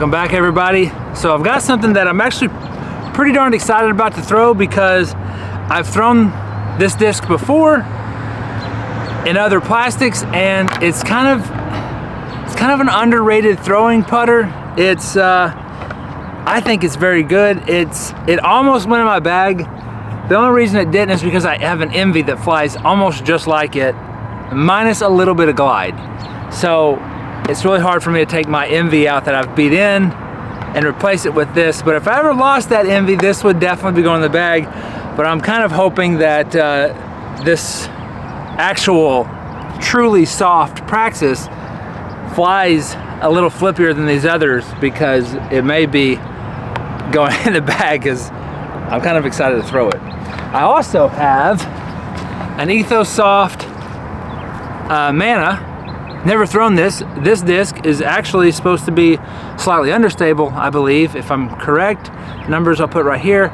Welcome back, everybody. So I've got something that I'm actually pretty darn excited about to throw because I've thrown this disc before in other plastics, and it's kind of an underrated throwing putter. It's I think it's very good. It almost went in my bag. The only reason it didn't is because I have an Envy that flies almost just like it, minus a little bit of glide. So it's really hard for me to take my Envy out that I've beat in and replace it with this. But if I ever lost that Envy, this would definitely be going in the bag. But I'm kind of hoping that this actual truly soft Praxis flies a little flippier than these others, because it may be going in the bag, because I'm kind of excited to throw it. I also have an Ethos Soft Mana. Never thrown this. This disc is actually supposed to be slightly understable, I believe, if I'm correct. Numbers I'll put right here.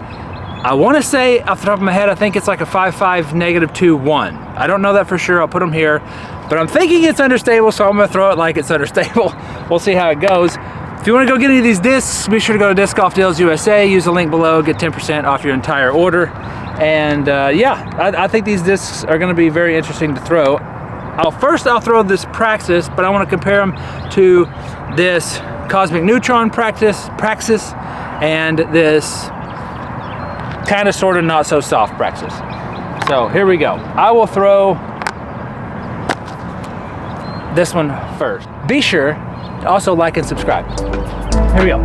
I want to say off the top of my head, I think it's like a 5.5 -2.1. I don't know that for sure. I'll put them here, but I'm thinking it's understable, so I'm gonna throw it like it's understable. We'll see how it goes. If you want to go get any of these discs, be sure to go to Disc Golf Deals USA. Use the link below, get 10% off your entire order. And yeah, I think these discs are going to be very interesting to throw. First I'll throw this Praxis, but I want to compare them to this Cosmic Neutron Praxis and this kind of sort of not so soft Praxis. So here we go. I will throw this one first. Be sure to also like and subscribe. Here we go.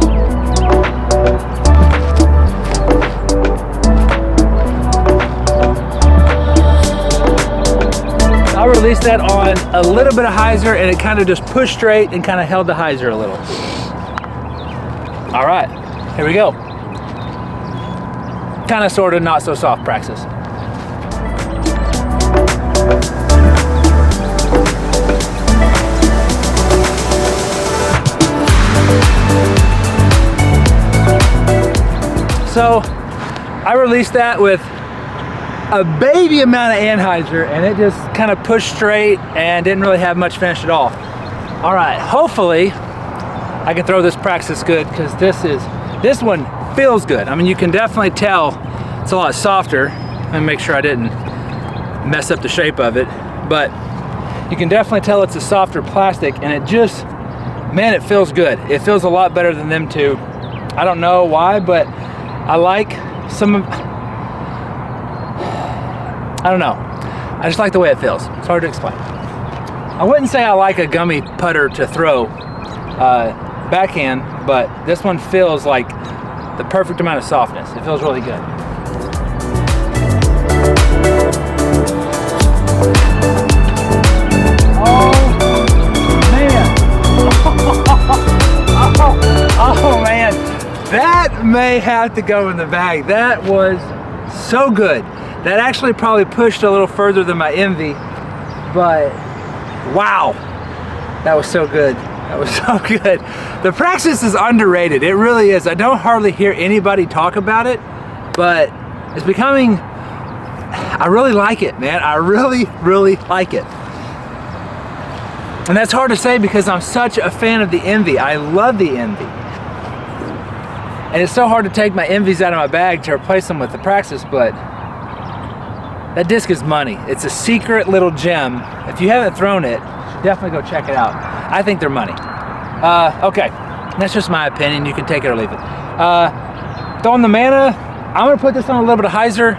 I released that on a little bit of hyzer, and it kind of just pushed straight and kind of held the hyzer a little. All right, here we go. Kind of sort of not so soft Praxis. So I released that with a baby amount of anhyzer, and it just kind of pushed straight and didn't really have much finish at all. All right, hopefully I can throw this Praxis good, because this one feels good. I mean, you can definitely tell it's a lot softer. Let me make sure I didn't mess up the shape of it, but you can definitely tell it's a softer plastic, and it just, man, it feels good. It feels a lot better than them two. I don't know why, but I like some of, I don't know. I just like the way it feels. It's hard to explain. I wouldn't say I like a gummy putter to throw backhand, but this one feels like the perfect amount of softness. It feels really good. Oh man. Oh man. That may have to go in the bag. That was so good. That actually probably pushed a little further than my Envy, but wow, that was so good. That was so good. The Praxis is underrated. It really is. I don't hardly hear anybody talk about it, but it's becoming, I really like it, man. I really, really like it. And that's hard to say because I'm such a fan of the Envy. I love the Envy. And it's so hard to take my Envies out of my bag to replace them with the Praxis, but that disc is money. It's a secret little gem. If you haven't thrown it, definitely go check it out. I think they're money. Okay, that's just my opinion. You can take it or leave it. Throwing the Mana, I'm gonna put this on a little bit of hyzer.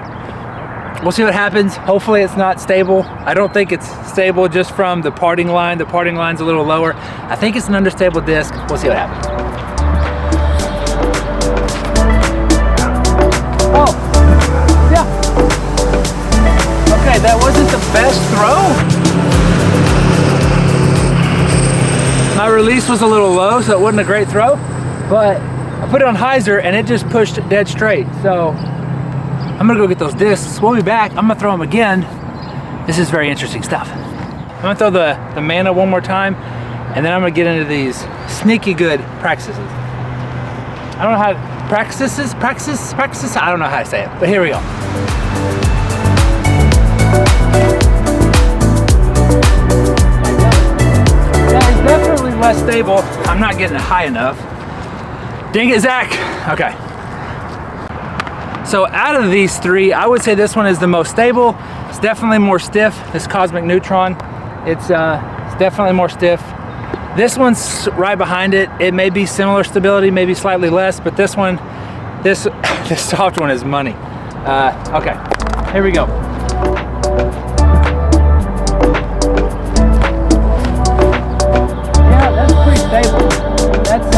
We'll see what happens. Hopefully it's not stable. I don't think it's stable just from the parting line. The parting line's a little lower. I think it's an understable disc. We'll see what happens. Oh, yeah. Okay, that wasn't the best throw. My release was a little low, so it wasn't a great throw, but I put it on hyzer and it just pushed dead straight. So I'm gonna go get those discs. We'll be back. I'm gonna throw them again. This is very interesting stuff. I'm gonna throw the Mana one more time, and then I'm gonna get into these sneaky good Praxises. I don't know how, Praxis, I don't know how to say it, but here we go. That is definitely less stable. I'm not getting it high enough. Dang it, Zach. Okay. So out of these three, I would say this one is the most stable. It's definitely more stiff, this Cosmic Neutron. It's definitely more stiff. This one's right behind it. It may be similar stability, maybe slightly less, but this one, this soft one is money. Okay, here we go. Yeah, that's pretty stable. That's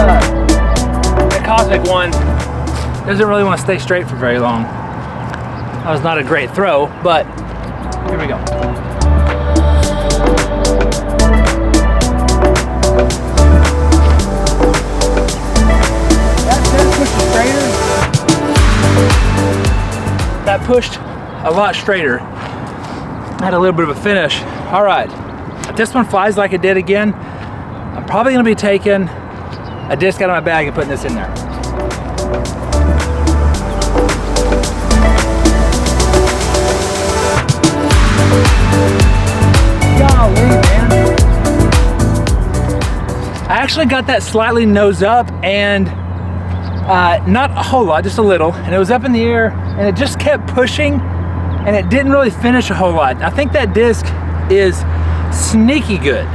the Cosmic one doesn't really want to stay straight for very long. That was not a great throw, but here we go. That pushed a lot straighter. Had a little bit of a finish. All right, if this one flies like it did again, I'm probably gonna be taking a disc out of my bag and putting this in there. Golly, man. I actually got that slightly nose up and not a whole lot, just a little, and it was up in the air and it just kept pushing and it didn't really finish a whole lot. I think that disc is sneaky good.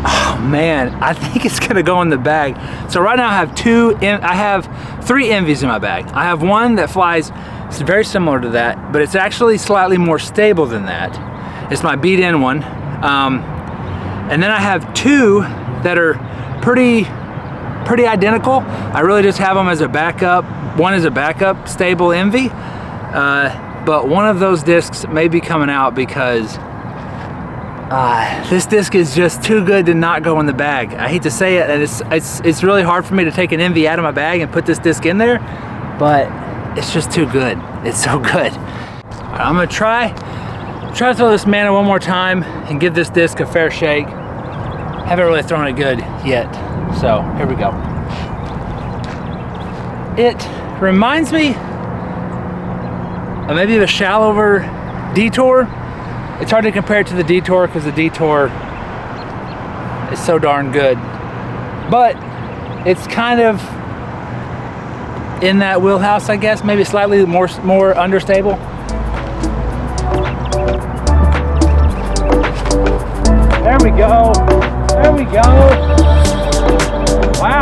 Oh man, I think it's gonna go in the bag. So right now I have three Envies in my bag. I have one that flies, it's very similar to that, but it's actually slightly more stable than that. It's my beat-in one. And then I have two that are pretty identical. I really just have them as a backup. One is a backup stable Envy, but one of those discs may be coming out because this disc is just too good to not go in the bag. I hate to say it, and it's really hard for me to take an Envy out of my bag and put this disc in there, but it's just too good. It's so good. I'm gonna try to throw this Mana one more time and give this disc a fair shake. Haven't really thrown it good yet, so here we go. It reminds me of maybe a shallower Detour. It's hard to compare it to the Detour because the Detour is so darn good, but it's kind of in that wheelhouse, I guess, maybe slightly more understable. There we go. There we go. Wow.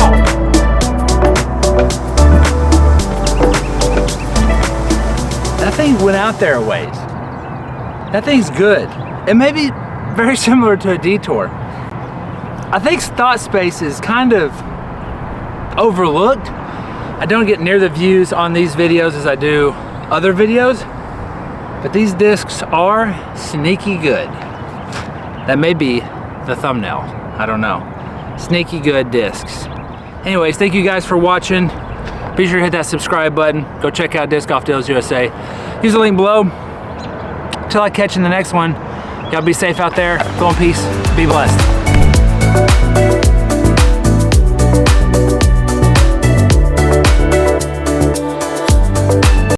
That thing went out there a ways. That thing's good. It may be very similar to a Detour. I think Thought Space is kind of overlooked. I don't get near the views on these videos as I do other videos, but these discs are sneaky good. That may be the thumbnail, I don't know. Sneaky good discs. Anyways, thank you guys for watching. Be sure to hit that subscribe button. Go check out Disc Golf Deals USA. Use the link below. Till I catch you in the next one, y'all be safe out there. Go in peace. Be blessed.